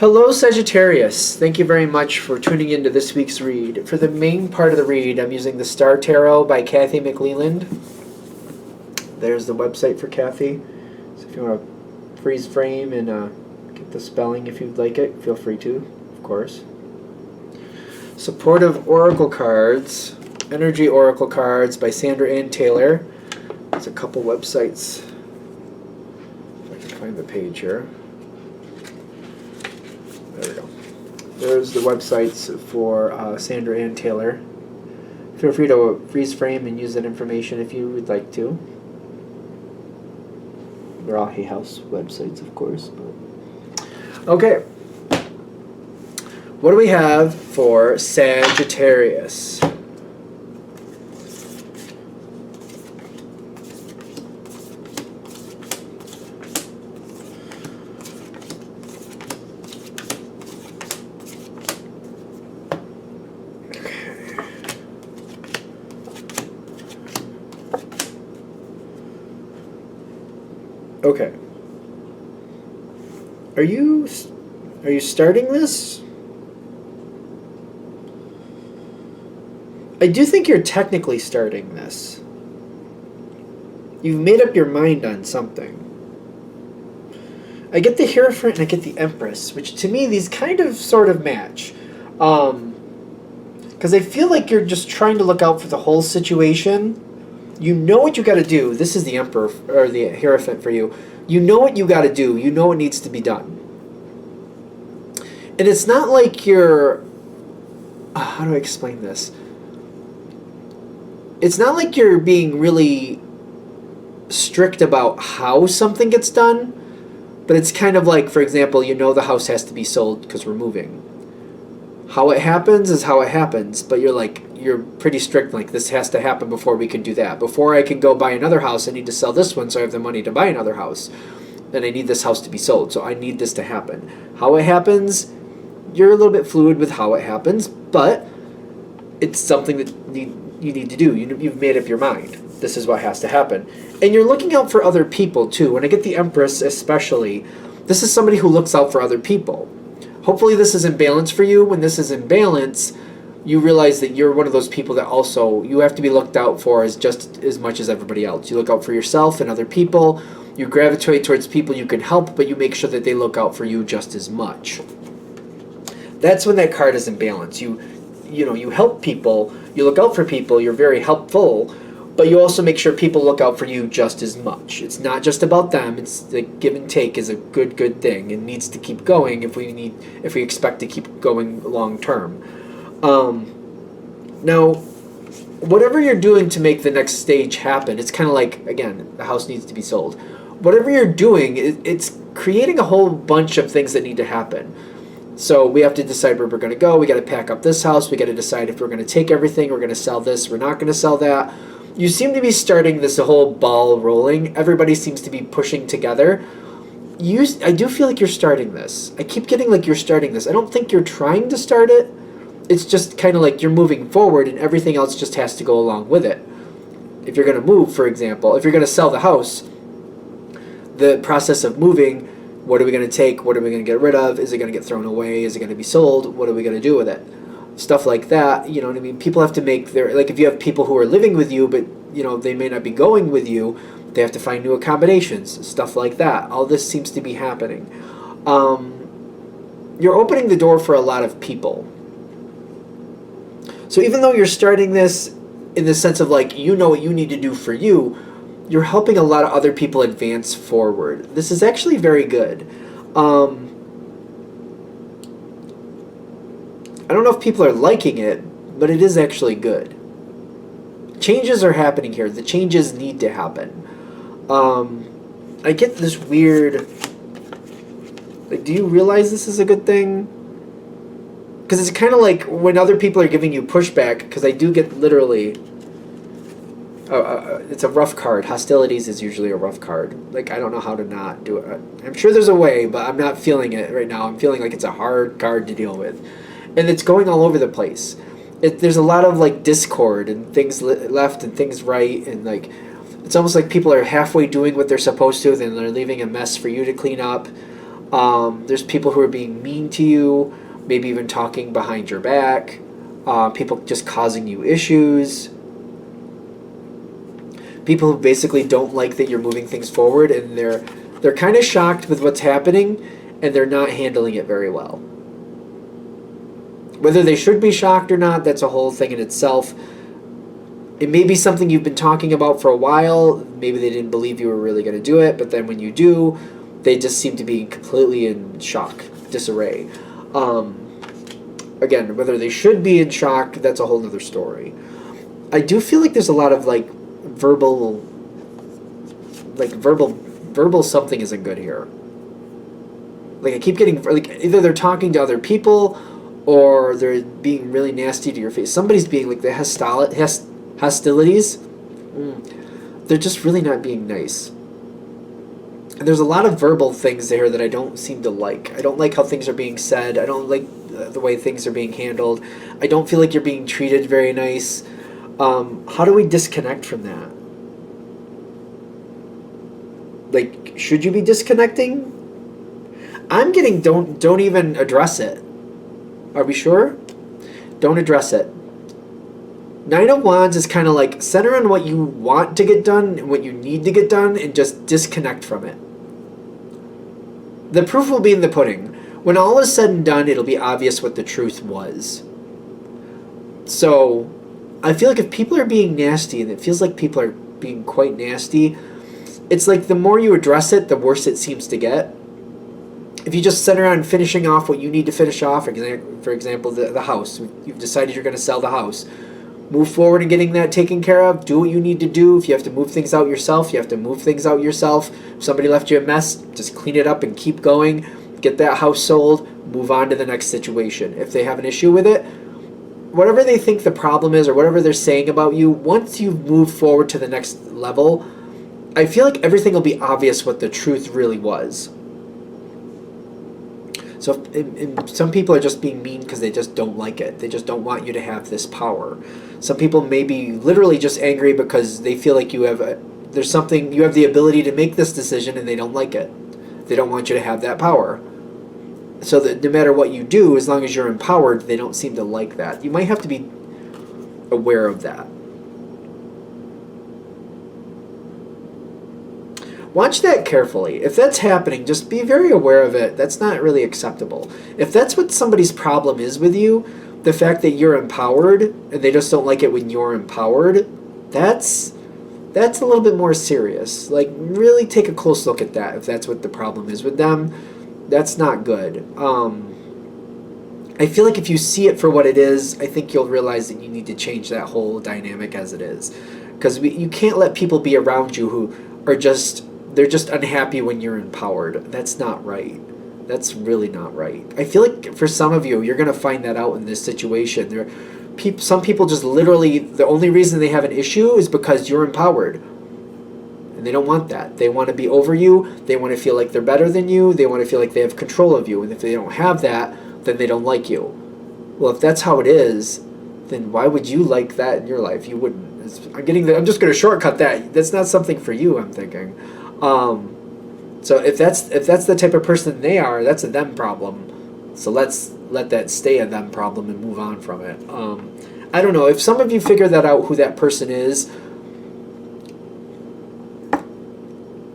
Hello, Sagittarius. Thank you very much for tuning into this week's read. For the main part of the read, I'm using the Star Tarot by Kathy McLeland. There's the website for Kathy. So if you want to freeze frame and get the spelling if you'd like it, feel free to, of course. Supportive Oracle Cards, Energy Oracle Cards by Sandra Ann Taylor. There's a couple websites. If I can find the page here. There we go. There's the websites for Sandra Ann Taylor. Feel free to freeze frame and use that information if you would like to. They're all Hay House websites, of course. But. Okay. What do we have for Sagittarius? Okay. Are you starting this? I do think you're technically starting this. You've made up your mind on something. I get the Hierophant and I get the Empress, which to me these kind of sort of match. Because I feel like you're just trying to look out for the whole situation. You know what you got to do. This is the Emperor, or the Hierophant for you. You know what you got to do. You know what needs to be done. And it's not like you're... how do I explain this? It's not like you're being really strict about how something gets done. But it's kind of like, for example, you know the house has to be sold because we're moving. How it happens is how it happens. But you're pretty strict, like this has to happen before we can do that. Before I can go buy another house, I need to sell this one so I have the money to buy another house. And I need this house to be sold, so I need this to happen. How it happens, you're a little bit fluid with how it happens, but it's something that you need to do. You've made up your mind. This is what has to happen. And you're looking out for other people, too. When I get the Empress especially, this is somebody who looks out for other people. Hopefully this is in balance for you. When this is in balance, you realize that you're one of those people that also you have to be looked out for as just as much as everybody else. You look out for yourself and other people. You gravitate towards people you can help, but you make sure that they look out for you just as much. That's when that card is in balance. You help people, you look out for people, you're very helpful, but you also make sure people look out for you just as much. It's not just about them. It's the give and take is a good thing and needs to keep going if we expect to keep going long term. Now, whatever you're doing to make the next stage happen, it's kind of like, again, the house needs to be sold. Whatever you're doing, it's creating a whole bunch of things that need to happen. So we have to decide where we're going to go. We got to pack up this house. We got to decide if we're going to take everything. We're going to sell this. We're not going to sell that. You seem to be starting this whole ball rolling. Everybody seems to be pushing together. I do feel like you're starting this. I keep getting like you're starting this. I don't think you're trying to start it. It's just kind of like you're moving forward and everything else just has to go along with it. If you're going to move, for example, if you're going to sell the house, the process of moving, what are we going to take? What are we going to get rid of? Is it going to get thrown away? Is it going to be sold? What are we going to do with it? Stuff like that. You know what I mean? People have to make their... Like if you have people who are living with you, but they may not be going with you, they have to find new accommodations. Stuff like that. All this seems to be happening. You're opening the door for a lot of people. So even though you're starting this in the sense of like, you know what you need to do for you, you're helping a lot of other people advance forward. This is actually very good. I don't know if people are liking it, but it is actually good. Changes are happening here. The changes need to happen. I get this weird... Like, do you realize this is a good thing? Because it's kind of like when other people are giving you pushback, because I do get literally... it's a rough card. Hostilities is usually a rough card. Like, I don't know how to not do it. I'm sure there's a way, but I'm not feeling it right now. I'm feeling like it's a hard card to deal with. And it's going all over the place. There's a lot of, like, discord and things left and things right. And, like, it's almost like people are halfway doing what they're supposed to, then they're leaving a mess for you to clean up. There's people who are being mean to you, maybe even talking behind your back, people just causing you issues, people who basically don't like that you're moving things forward, and they're kind of shocked with what's happening, and they're not handling it very well. Whether they should be shocked or not, that's a whole thing in itself. It may be something you've been talking about for a while. Maybe they didn't believe you were really going to do it, but then when you do, they just seem to be completely in shock, disarray. Again, whether they should be in shock, that's a whole other story. I do feel like there's a lot of verbal something isn't good here. I keep getting either they're talking to other people, or they're being really nasty to your face. Somebody's being the hostilities. They're just really not being nice. And there's a lot of verbal things there that I don't seem to like. I don't like how things are being said. I don't like the way things are being handled. I don't feel like you're being treated very nice. How do we disconnect from that? Should you be disconnecting? I'm getting don't even address it. Are we sure? Don't address it. Nine of Wands is kind of center on what you want to get done and what you need to get done, and just disconnect from it. The proof will be in the pudding. When all is said and done, it'll be obvious what the truth was. So, I feel like if people are being nasty, and it feels like people are being quite nasty, it's the more you address it, the worse it seems to get. If you just center on finishing off what you need to finish off, for example, the house. You've decided you're going to sell the house. Move forward in getting that taken care of. Do what you need to do. If you have to move things out yourself, you have to move things out yourself. If somebody left you a mess, just clean it up and keep going. Get that house sold. Move on to the next situation. If they have an issue with it, whatever they think the problem is or whatever they're saying about you, once you move forward to the next level, I feel like everything will be obvious what the truth really was. So some people are just being mean because they just don't like it. They just don't want you to have this power. Some people may be literally just angry because they feel like you have the ability to make this decision, and they don't like it. They don't want you to have that power. So that no matter what you do, as long as you're empowered, they don't seem to like that. You might have to be aware of that. Watch that carefully. If that's happening, just be very aware of it. That's not really acceptable. If that's what somebody's problem is with you, the fact that you're empowered and they just don't like it when you're empowered, that's a little bit more serious. Really take a close look at that. If that's what the problem is with them, that's not good. I feel like if you see it for what it is, I think you'll realize that you need to change that whole dynamic as it is. Because you can't let people be around you who are they're just unhappy when you're empowered. That's not right. That's really not right. I feel like for some of you, you're going to find that out in this situation. Some people just literally, the only reason they have an issue is because you're empowered. And they don't want that. They want to be over you. They want to feel like they're better than you. They want to feel like they have control of you. And if they don't have that, then they don't like you. Well, if that's how it is, then why would you like that in your life? You wouldn't. I'm just going to shortcut that. That's not something for you, I'm thinking. So if that's the type of person they are, that's a them problem. So let's let that stay a them problem and move on from it. I don't know. If some of you figure that out, who that person is,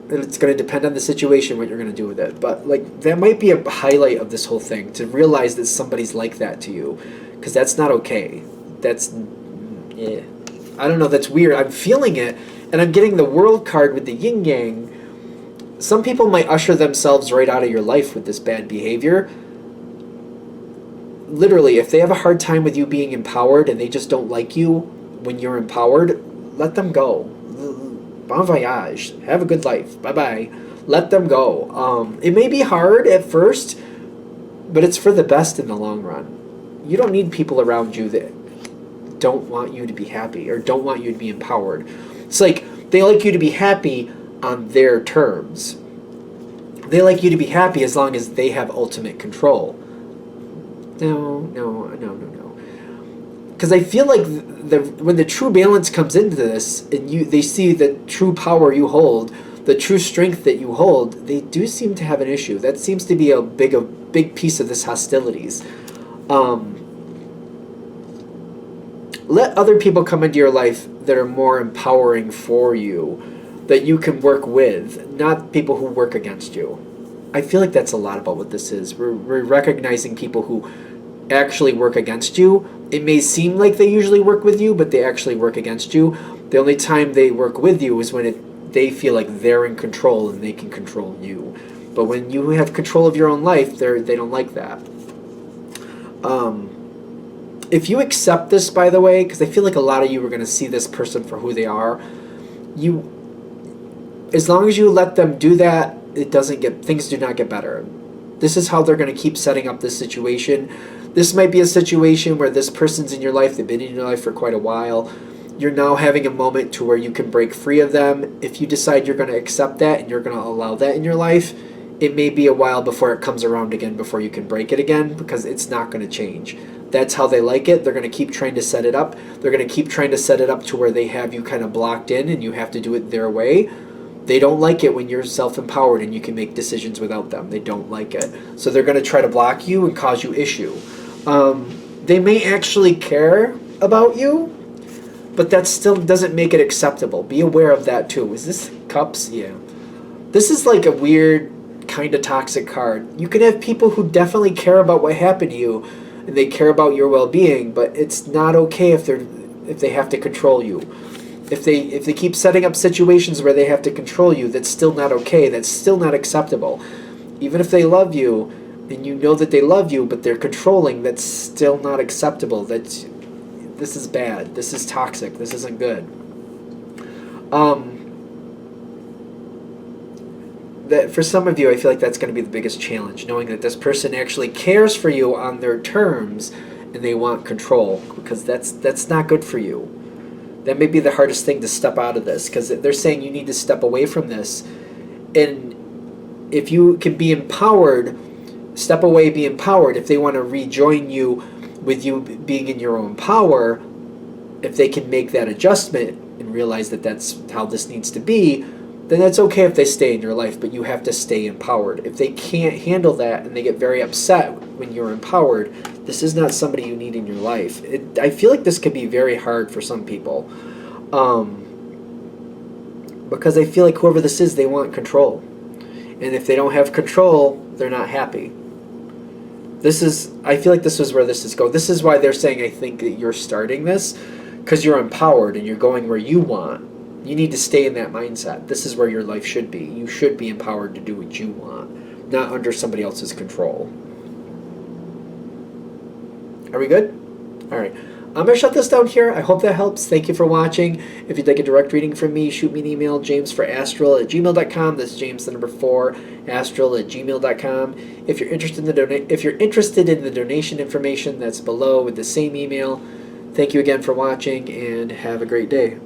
it's going to depend on the situation what you're going to do with it. But that might be a highlight of this whole thing, to realize that somebody's like that to you, because that's not okay. I don't know. That's weird. I'm feeling it, and I'm getting the World card with the yin yang. Some people might usher themselves right out of your life with this bad behavior. Literally, if they have a hard time with you being empowered and they just don't like you when you're empowered, let them go. Bon voyage. Have a good life. Bye-bye. Let them go. It may be hard at first, but it's for the best in the long run. You don't need people around you that don't want you to be happy or don't want you to be empowered. It's they like you to be happy on their terms. They like you to be happy as long as they have ultimate control. No. Because I feel like when the true balance comes into this, and they see the true power you hold, the true strength that you hold, they do seem to have an issue. That seems to be a big piece of this hostilities. Let other people come into your life that are more empowering for you, that you can work with, not people who work against you. I feel like that's a lot about what this is. We're recognizing people who actually work against you. It may seem like they usually work with you, but they actually work against you. The only time they work with you is when they feel like they're in control and they can control you. But when you have control of your own life, they don't like that. If you accept this, by the way, because I feel like a lot of you are going to see this person for who they are, as long as you let them do that, things do not get better. This is how they're going to keep setting up this situation. This might be a situation where this person's in your life, they've been in your life for quite a while. You're now having a moment to where you can break free of them. If you decide you're going to accept that and you're going to allow that in your life, it may be a while before it comes around again, before you can break it again, because it's not going to change. That's how they like it. They're going to keep trying to set it up. They're going to keep trying to set it up to where they have you kind of blocked in and you have to do it their way. They don't like it when you're self-empowered and you can make decisions without them. They don't like it. So they're going to try to block you and cause you issue. They may actually care about you, but that still doesn't make it acceptable. Be aware of that too. Is this cups? Yeah. This is like a weird kind of toxic card. You can have people who definitely care about what happened to you and they care about your well-being, but it's not okay if they have to control you. If they keep setting up situations where they have to control you, that's still not okay. That's still not acceptable. Even if they love you and you know that they love you, but they're controlling, that's still not acceptable. This is bad. This is toxic. This isn't good. That for some of you, I feel like that's going to be the biggest challenge, knowing that this person actually cares for you on their terms and they want control, because that's not good for you. That may be the hardest thing to step out of this, because they're saying you need to step away from this. And if you can be empowered, step away, be empowered. If they want to rejoin you with you being in your own power, if they can make that adjustment and realize that that's how this needs to be, then that's okay if they stay in your life, but you have to stay empowered. If they can't handle that and they get very upset when you're empowered, this is not somebody you need in your life. I feel like this could be very hard for some people, because I feel like whoever this is, they want control. And if they don't have control, they're not happy. I feel like this is where this is going. This is why they're saying, I think that you're starting this, because you're empowered and you're going where you want. You need to stay in that mindset. This is where your life should be. You should be empowered to do what you want, not under somebody else's control. Are we good? All right. I'm going to shut this down here. I hope that helps. Thank you for watching. If you'd like a direct reading from me, shoot me an email, jamesforastral@gmail.com. That's James, the number 4, astral@gmail.com. If you're interested in the donation information, that's below with the same email. Thank you again for watching, and have a great day.